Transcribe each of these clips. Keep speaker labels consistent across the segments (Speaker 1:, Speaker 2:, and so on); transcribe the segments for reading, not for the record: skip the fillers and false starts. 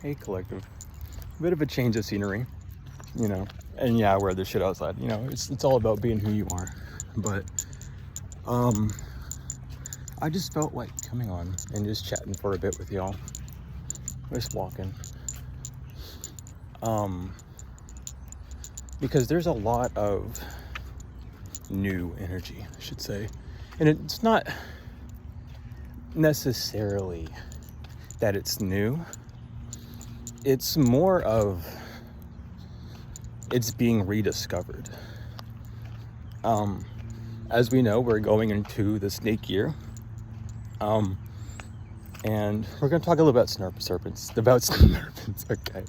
Speaker 1: Hey, collective. A bit of a change of scenery, you know. And yeah, I wear this shit outside. You know, it's all about being who you are. But I just felt like coming on and just chatting for a bit with y'all. Just walking. Because there's a lot of new energy, I should say. And it's not necessarily that it's new. It's more of it's being rediscovered. As we know, we're going into the snake year. And we're going to talk a little about serpents. Okay.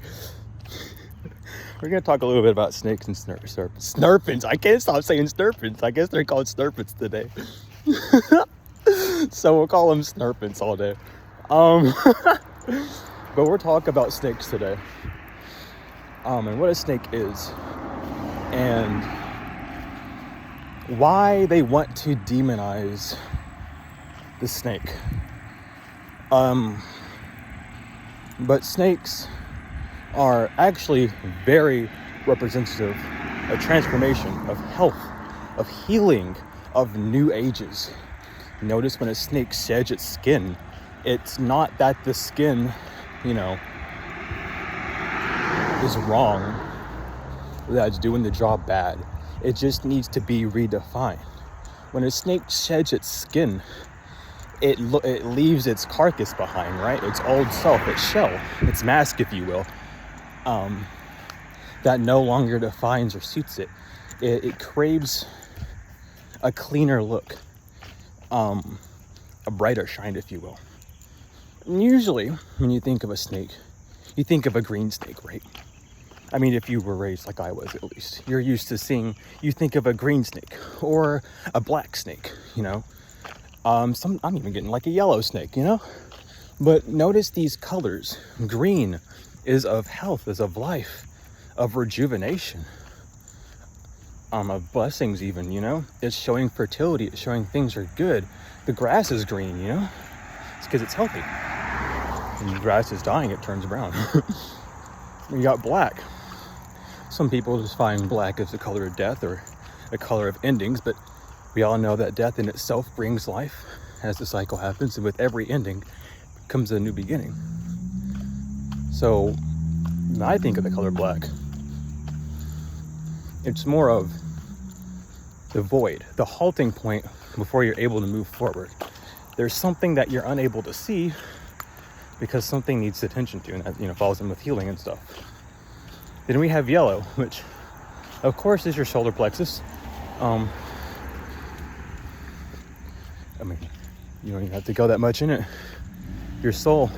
Speaker 1: We're going to talk a little bit about snakes and serpents. Snurpins. I can't stop saying snurpins. I guess they're called snurpins today. So we'll call them snurpins all day. But we're talking about snakes today. And what a snake is. And why they want to demonize the snake. But snakes are actually very representative of transformation, of health, of healing, of new ages. Notice when a snake sheds its skin, it's not that the skin, you know, is wrong, that it's doing the job bad. It just needs to be redefined. When a snake sheds its skin, it leaves its carcass behind, right? Its old self, its shell, its mask, if you will, that no longer defines or suits it. It craves a cleaner look, a brighter shine, if you will. And usually, when you think of a snake, you think of a green snake, right? I mean, if you were raised like I was, at least, you're used to seeing, you think of a green snake or a black snake, you know? I'm even getting like a yellow snake, you know? But notice these colors. Green is of health, is of life, of rejuvenation, of blessings even, you know? It's showing fertility, it's showing things are good. The grass is green, you know? It's because it's healthy. When the grass is dying, it turns brown. You got black. Some people just find black as the color of death or a color of endings, but we all know that death in itself brings life as the cycle happens, and with every ending comes a new beginning. So when I think of the color black, it's more of the void, the halting point before you're able to move forward. There's something that you're unable to see because something needs attention to, and that, you know, falls in with healing and stuff. Then we have yellow, which of course is your solar plexus. I mean, you don't even have to go that much in it. Your soul,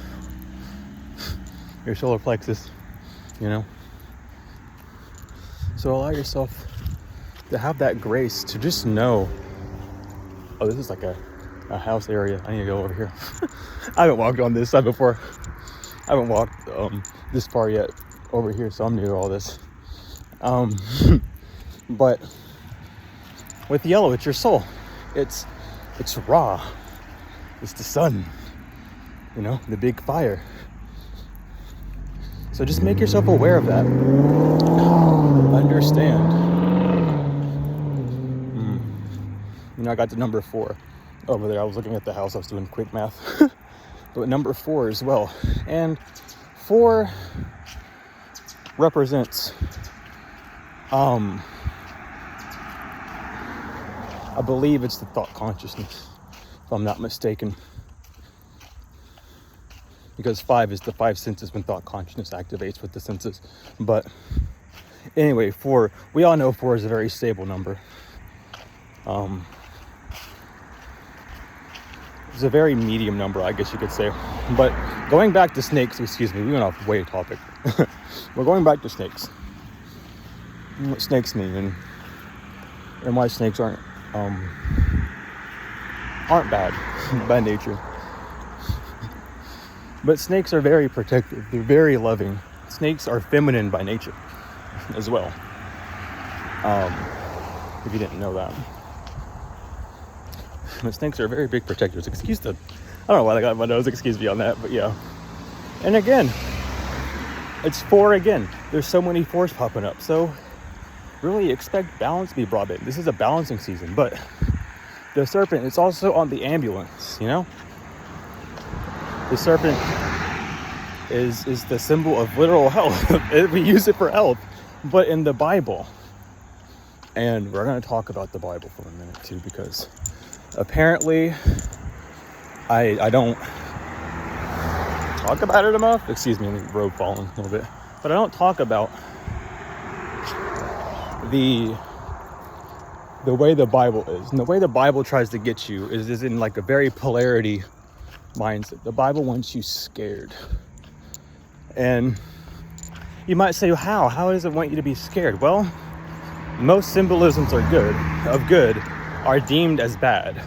Speaker 1: your solar plexus, you know. So allow yourself to have that grace to just know, oh, this is like a house area. I need to go over here. I haven't walked on this side before. I haven't walked this far yet over here, so I'm new to all this. But with yellow, it's your soul. It's raw. It's the sun, you know, the big fire. So just make yourself aware of that. Understand. You know, I got to number 4 over there. I was looking at the house. I was doing quick math. But number 4 as well. And 4 represents, I believe it's the thought consciousness, if I'm not mistaken. Because 5 is the 5 senses when thought consciousness activates with the senses. But anyway, 4, we all know 4 is a very stable number. It's a very medium number, I guess you could say. But going back to snakes, excuse me, we went off way topic. We're going back to snakes. What snakes mean and why snakes aren't bad by nature. But snakes are very protective. They're very loving. Snakes are feminine by nature as well. If you didn't know that. But snakes are very big protectors. I don't know why I got my nose, excuse me on that, but yeah. And again, it's for, again, there's so many fours popping up. So really expect balance to be brought in. This is a balancing season, but the serpent, it's also on the ambulance, you know? The serpent is the symbol of literal health. We use it for health, but in the Bible. And we're going to talk about the Bible for a minute too, because apparently I don't talk about it enough. Excuse me, the road falling a little bit. But I don't talk about the way the Bible is. And the way the Bible tries to get you is in like a very polarity mindset. The Bible wants you scared. And you might say, how? How does it want you to be scared? Well, most symbolisms are good are deemed as bad.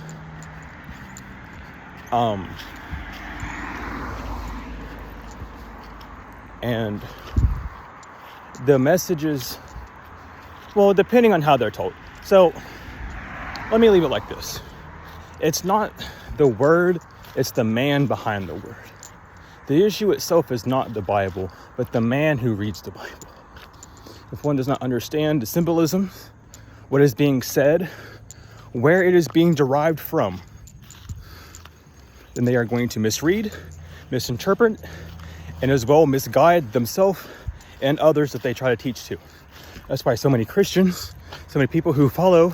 Speaker 1: And the messages, well, depending on how they're told. So let me leave it like this. It's not the word, it's the man behind the word. The issue itself is not the Bible, but the man who reads the Bible. If one does not understand the symbolism, what is being said, where it is being derived from, then they are going to misread, misinterpret, and as well misguide themselves and others that they try to teach to. That's why so many Christians, so many people who follow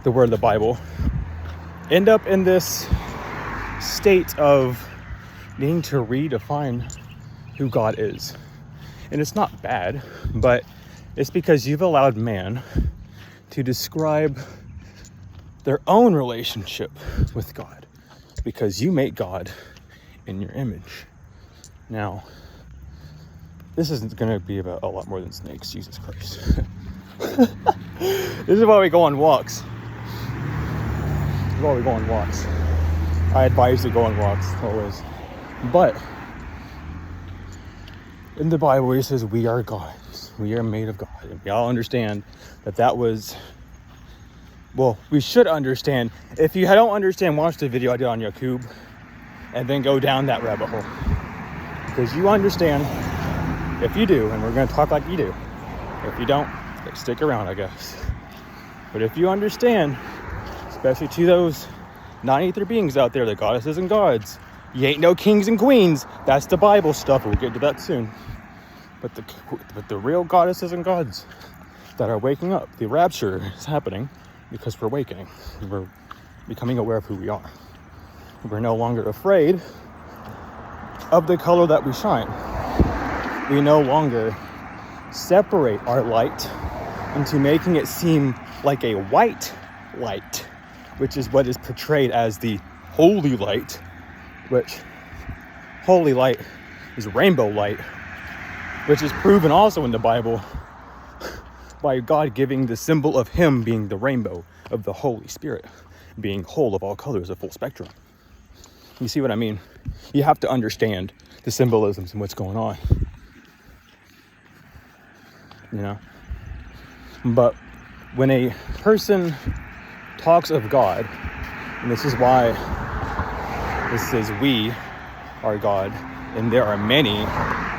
Speaker 1: the word of the Bible end up in this state of needing to redefine who God is. And it's not bad, but it's because you've allowed man to describe their own relationship with God, because you make God in your image. Now, this isn't going to be about a lot more than snakes, Jesus Christ. This is why we go on walks. This is why we go on walks. I advise you to go on walks, always. But in the Bible, it says we are gods. We are made of God. And we all understand that was, well, we should understand. If you don't understand, watch the video I did on YouTube and then go down that rabbit hole. Because you understand, if you do, and we're going to talk like you do. If you don't, stick around, I guess. But if you understand, especially to those non-ether beings out there, the goddesses and gods, you ain't no kings and queens. That's the Bible stuff. We'll get to that soon. But the real goddesses and gods that are waking up, the rapture is happening because we're awakening. We're becoming aware of who we are. We're no longer afraid of the color that we shine. We no longer separate our light into making it seem like a white light, which is what is portrayed as the holy light, which holy light is rainbow light, which is proven also in the Bible by God giving the symbol of him being the rainbow of the Holy Spirit, being whole of all colors, a full spectrum. You see what I mean? You have to understand the symbolisms and what's going on. You know? But when a person talks of God, and this is why this says we are God, and there are many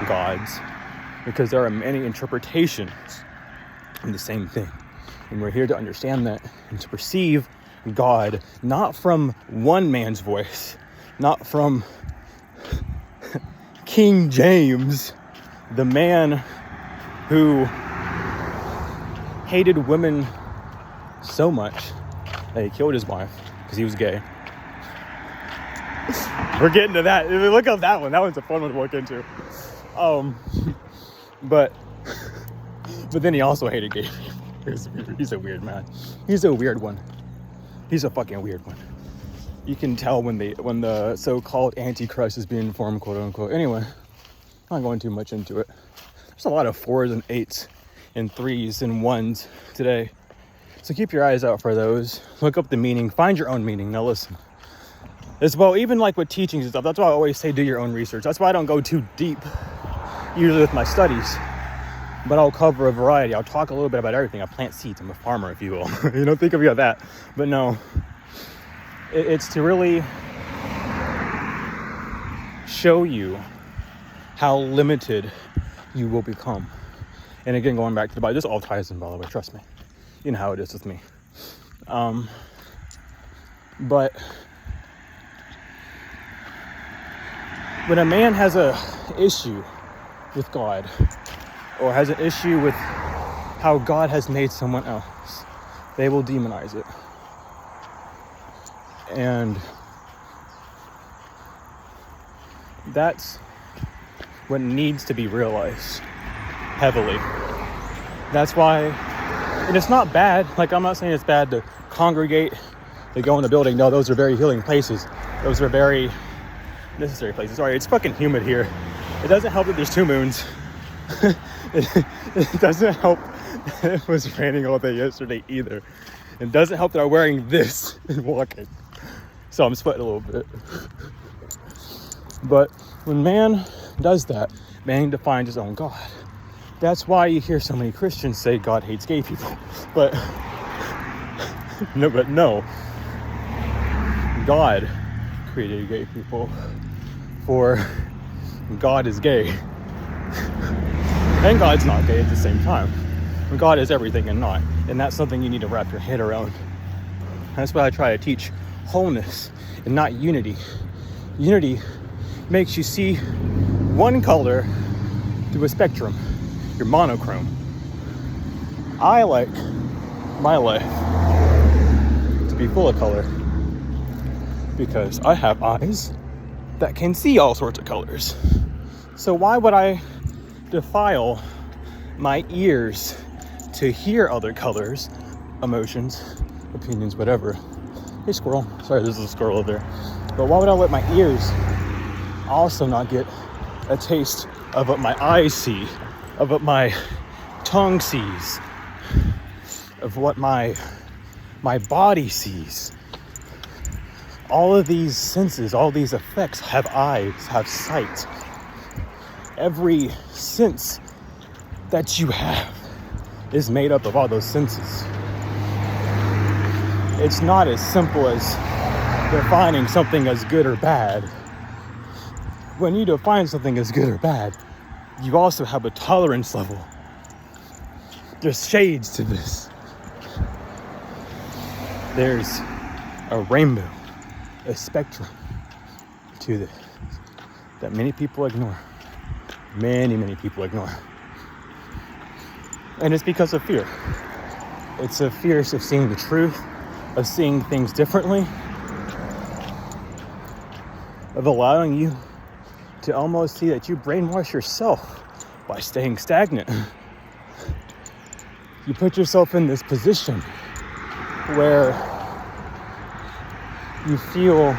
Speaker 1: gods, because there are many interpretations of the same thing. And we're here to understand that and to perceive God not from one man's voice, not from King James, the man who hated women so much that he killed his wife because he was gay. We're getting to that. Look up that one. That one's a fun one to look into. But then he also hated gay people. He's a weird man. He's a weird one. He's a fucking weird one. You can tell when the so-called Antichrist is being formed, quote unquote. Anyway, I'm not going too much into it. There's a lot of 4s and 8s and 3s and 1s today. So keep your eyes out for those. Look up the meaning. Find your own meaning. Now listen. As well, even like with teachings and stuff, that's why I always say do your own research. That's why I don't go too deep, usually with my studies. But I'll cover a variety. I'll talk a little bit about everything. I plant seeds. I'm a farmer, if you will. You don't think of me like that. But no. It's to really show you how limited you will become. And again, going back to the Bible, this all ties in, by the way, trust me. You know how it is with me. But when a man has a issue with God, or has an issue with how God has made someone else, they will demonize it. And that's what needs to be realized heavily. That's why, and it's not bad, like I'm not saying it's bad to congregate, to go in the building. No, those are very healing places. Those are very necessary places. Sorry, it's fucking humid here. It doesn't help that there's 2 moons. It doesn't help that it was raining all day yesterday either. It doesn't help that I'm wearing this and walking. So I'm sweating a little bit. But when man does that, man defines his own God. That's why you hear so many Christians say God hates gay people. But no. God created gay people, for God is gay. And God's not gay at the same time. God is everything and not. And that's something you need to wrap your head around. That's why I try to teach wholeness and not unity. Unity makes you see one color through a spectrum. You're monochrome. I like my life to be full of color because I have eyes that can see all sorts of colors. So why would I defile my ears to hear other colors, emotions, opinions, whatever? Hey squirrel, sorry there's a squirrel over there. But why would I let my ears also not get a taste of what my eyes see, of what my tongue sees, of what my body sees? All of these senses, all these effects have eyes, have sight. Every sense that you have is made up of all those senses. It's not as simple as defining something as good or bad. When you define something as good or bad, you also have a tolerance level. There's shades to this. There's a rainbow, a spectrum to this that many people ignore. Many people ignore. And it's because of fear. It's a fear of seeing the truth, of seeing things differently, of allowing you to almost see that you brainwash yourself by staying stagnant. You put yourself in this position where you feel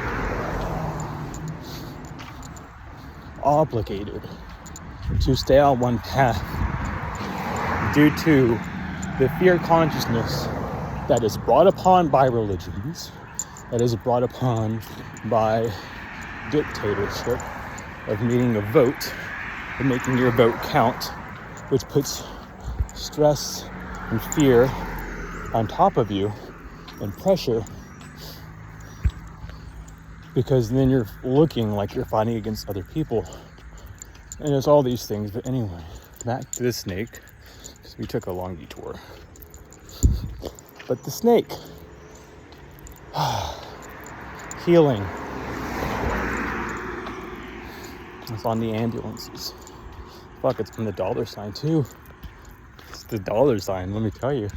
Speaker 1: obligated to stay on one path due to the fear consciousness that is brought upon by religions, that is brought upon by dictatorship, of needing a vote and making your vote count, which puts stress and fear on top of you and pressure, because then you're looking like you're fighting against other people. And it's all these things. But anyway, back to the snake, because we took a long detour. But the snake, healing. It's on the ambulances. Fuck, it's on the dollar sign too. It's the dollar sign, let me tell you.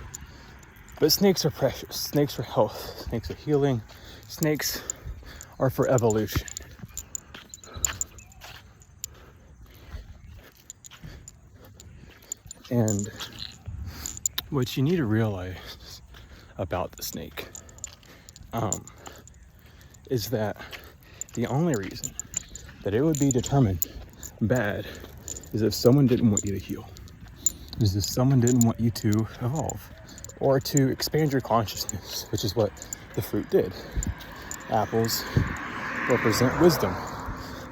Speaker 1: But snakes are precious. Snakes are health. Snakes are healing. Snakes are for evolution. And what you need to realize about the snake is that the only reason that it would be determined bad is if someone didn't want you to heal. Is if someone didn't want you to evolve or to expand your consciousness, which is what the fruit did. Apples represent wisdom.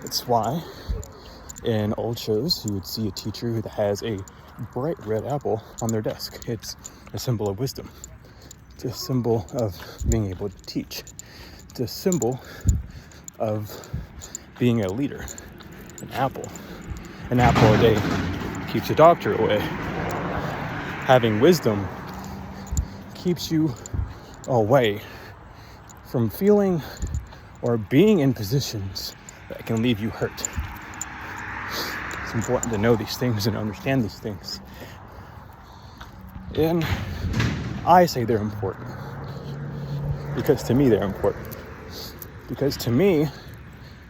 Speaker 1: It's why in old shows you would see a teacher who has a bright red apple on their desk. It's a symbol of wisdom. It's a symbol of being able to teach. It's a symbol of being a leader. An apple a day keeps the doctor away. Having wisdom keeps you away from feeling or being in positions that can leave you hurt. It's important to know these things and understand these things. And I say they're important because to me they're important. Because to me,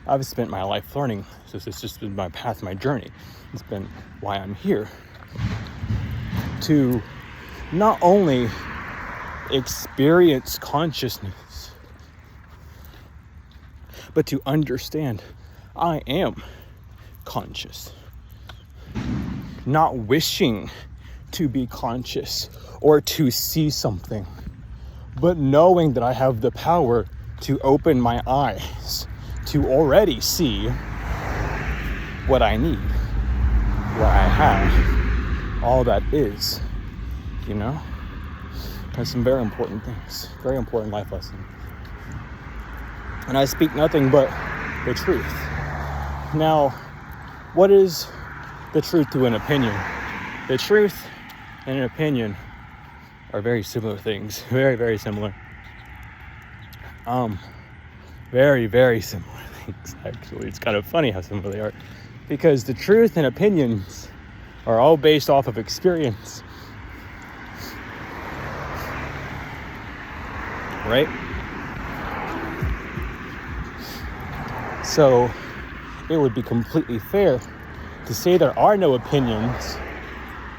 Speaker 1: I've spent my life learning. So it's just been my path, my journey. It's been why I'm here. To not only experience consciousness, but to understand I am conscious. Not wishing to be conscious or to see something, but knowing that I have the power to open my eyes to already see what I need, what I have, all that is, you know? That's some very important things, very important life lesson. And I speak nothing but the truth. Now, what is the truth to an opinion? The truth and an opinion are very similar things, very, very similar. Very, very similar things, actually. It's kind of funny how similar they are. Because the truth and opinions are all based off of experience. Right? So, it would be completely fair to say there are no opinions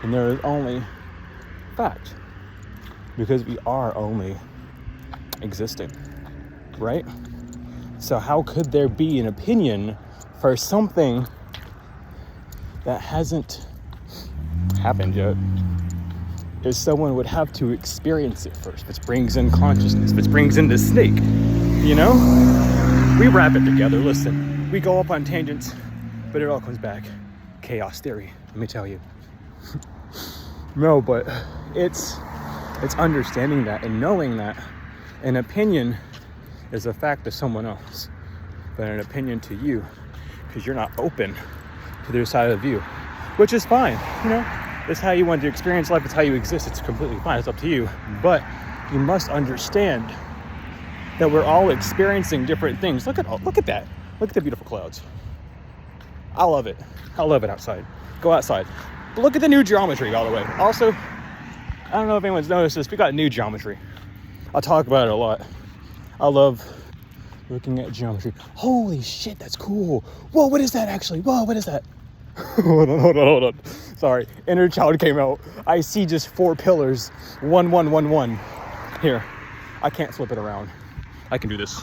Speaker 1: and there is only fact. Because we are only existing. Right? So how could there be an opinion for something that hasn't happened yet? Is someone would have to experience it first, which brings in consciousness, which brings in the snake, you know? We wrap it together, listen. We go up on tangents, but it all comes back. Chaos theory, let me tell you. No, but it's understanding that and knowing that an opinion is a fact to someone else, but an opinion to you, because you're not open to their side of the view, which is fine, you know? It's how you want to experience life, it's how you exist, it's completely fine, it's up to you. But you must understand that we're all experiencing different things. Look at that. Look at the beautiful clouds. I love it outside. Go outside. But look at the new geometry, by the way. Also, I don't know if anyone's noticed this, we got new geometry. I'll talk about it a lot. I love looking at geometry. Holy shit, that's cool. Whoa, what is that actually? Whoa, what is that? Hold on. Sorry, inner child came out. I see just 4 pillars. 1, 1, 1, 1. Here, I can't flip it around. I can do this.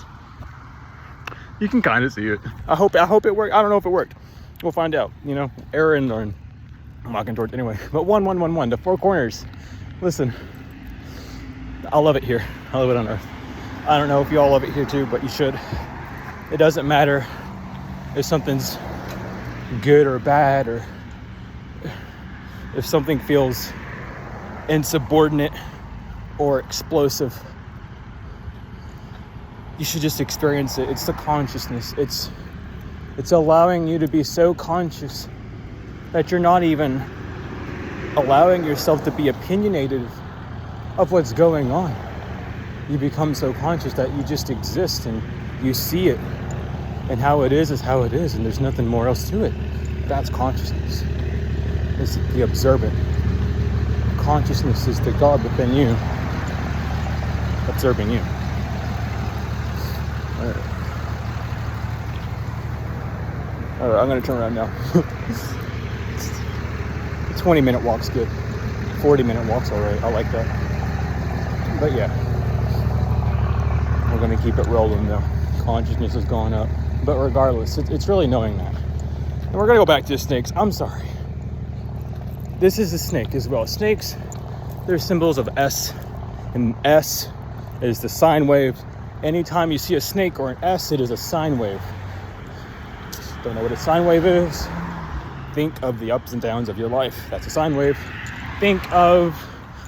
Speaker 1: You can kind of see it. I hope it worked. I don't know if it worked. We'll find out. You know, Aaron or I'm walking towards anyway. But 1, 1, 1, 1. The 4 corners. Listen, I love it here. I love it on Earth. I don't know if you all love it here too, but you should. It doesn't matter if something's good or bad, or if something feels insubordinate or explosive. You should just experience it. It's the consciousness. It's allowing you to be so conscious that you're not even allowing yourself to be opinionated of what's going on. You become so conscious that you just exist and you see it, and how it is how it is, and there's nothing more else to it. That's consciousness. It's the observant. Consciousness is the God within you, observing you. All right, I'm gonna turn around now. 20-minute walk's good. 40-minute walk's all right. I like that. But yeah. We're going to keep it rolling though. Consciousness is going up. But regardless, it's really knowing that. And we're going to go back to the snakes. I'm sorry. This is a snake as well. Snakes, they're symbols of S. And S is the sine wave. Anytime you see a snake or an S, it is a sine wave. Don't know what a sine wave is? Think of the ups and downs of your life. That's a sine wave. Think of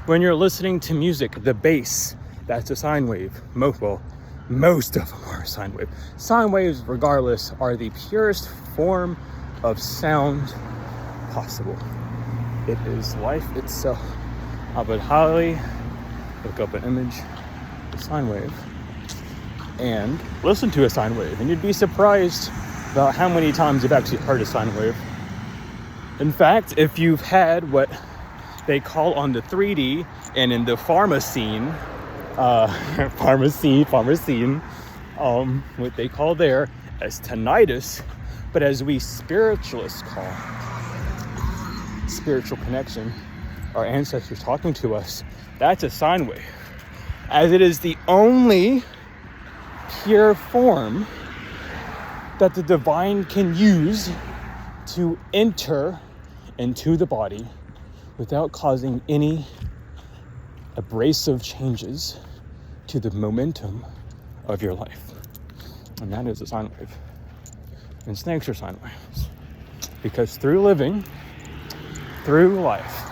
Speaker 1: when you're listening to music, the bass. That's a sine wave. Most of them are a sine wave. Sine waves, regardless, are the purest form of sound possible. It is life itself. I would highly look up an image, a sine wave, and listen to a sine wave, and you'd be surprised about how many times you've actually heard a sine wave. In fact, if you've had what they call on the 3D and in the pharmacine, what they call there as tinnitus, but as we spiritualists call spiritual connection, our ancestors talking to us, that's a sine wave, as it is the only pure form that the divine can use to enter into the body without causing any abrasive changes to the momentum of your life. And that is a sine wave. And snakes are sine waves. Because through living, through life,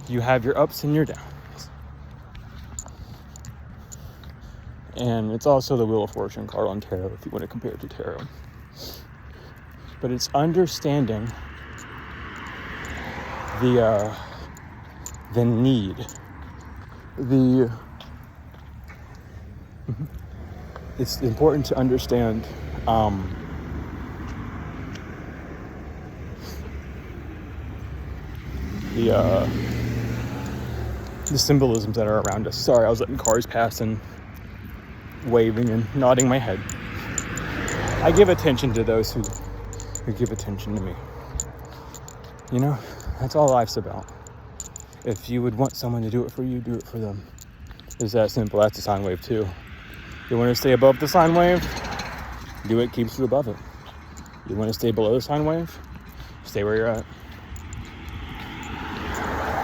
Speaker 1: you have your ups and your downs. And it's also the Wheel of Fortune card on tarot, if you want to compare it to tarot. But it's understanding the need, it's important to understand the symbolisms that are around us. Sorry, I was letting cars pass and waving and nodding my head. I give attention to those who give attention to me. You know, that's all life's about. If you would want someone to do it for you, do it for them. It's that simple. That's a sine wave too. You want to stay above the sine wave? Do what keeps you above it. You want to stay below the sine wave? Stay where you're at.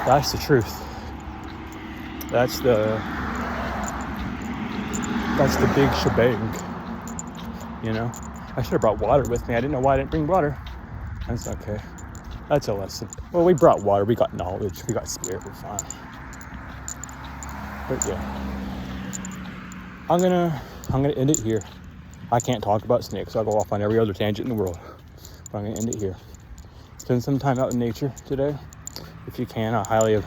Speaker 1: That's the truth. That's the big shebang. You know? I should have brought water with me. I didn't know why I didn't bring water. That's okay. That's a lesson. Well, we brought water. We got knowledge. We got spirit. We're fine. But yeah. I'm gonna end it here. I can't talk about snakes. I'll go off on every other tangent in the world. But I'm gonna end it here. Spend some time out in nature today. If you can, I highly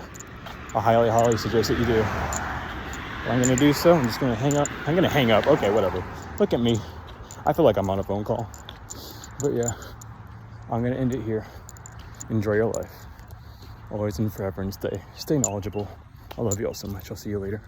Speaker 1: suggest that you do. But I'm gonna do so. I'm just gonna hang up. I'm gonna hang up. Okay, whatever. Look at me. I feel like I'm on a phone call. But yeah, I'm gonna end it here. Enjoy your life. Always and forever, and stay knowledgeable. I love you all so much. I'll see you later.